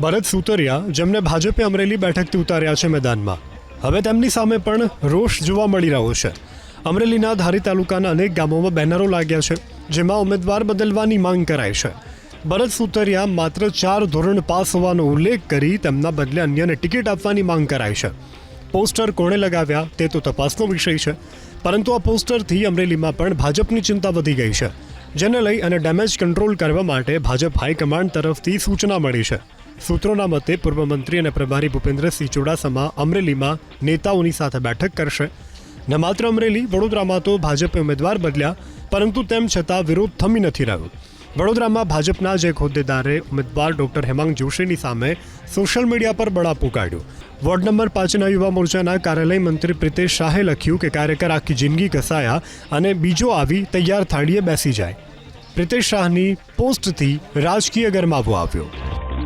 ભરત સુતરિયા, જેમને ભાજપે અમરેલી બેઠકથી ઉતાર્યા છે મેદાનમાં, હવે તેમની સામે પણ રોષ જોવા મળી રહ્યો છે. અમરેલીના ધારી તાલુકાના અનેક ગામોમાં બેનરો લાગ્યા છે, જેમાં ઉમેદવાર બદલવાની માંગ કરાઈ છે. ભરત સુતરિયા માત્ર 4 ધોરણ પાસ હોવાનો ઉલ્લેખ કરી તેમના બદલે અન્યને ટિકિટ આપવાની માંગ કરાઈ છે. પોસ્ટર કોણે લગાવ્યા તે તો તપાસનો વિષય છે, પરંતુ આ પોસ્ટરથી અમરેલીમાં પણ ભાજપની ચિંતા વધી ગઈ છે, જેને લઈ અને ડેમેજ કંટ્રોલ કરવા માટે ભાજપ હાઈકમાન્ડ તરફથી સૂચના મળી છે. સૂત્રોના મતે પૂર્વ મંત્રી અને પ્રભારી ભૂપેન્દ્રસિંહ ચુડાસમા અમરેલીમાં નેતાઓની સાથે બેઠક કરશે. ન માત્ર અમરેલી, વડોદરામાં તો ભાજપે ઉમેદવાર બદલ્યા, પરંતુ તેમ છતાં વિરોધ થમી નથી રહ્યો. વડોદરામાં ભાજપના જ એક હોદ્દેદારે ઉમેદવાર ડોક્ટર હેમાંગ જોશીની સામે સોશિયલ મીડિયા પર બળાપું કાઢ્યું. વોર્ડ નંબર 5ના યુવા મોરચાના કાર્યાલય મંત્રી પ્રિતેશ શાહે લખ્યું કે કાર્યકર આખી જિંદગી કસાયા અને બીજો આવી તૈયાર થાળીએ બેસી જાય. પ્રિતેશ શાહની પોસ્ટથી રાજકીય ગરમાવો આવ્યો.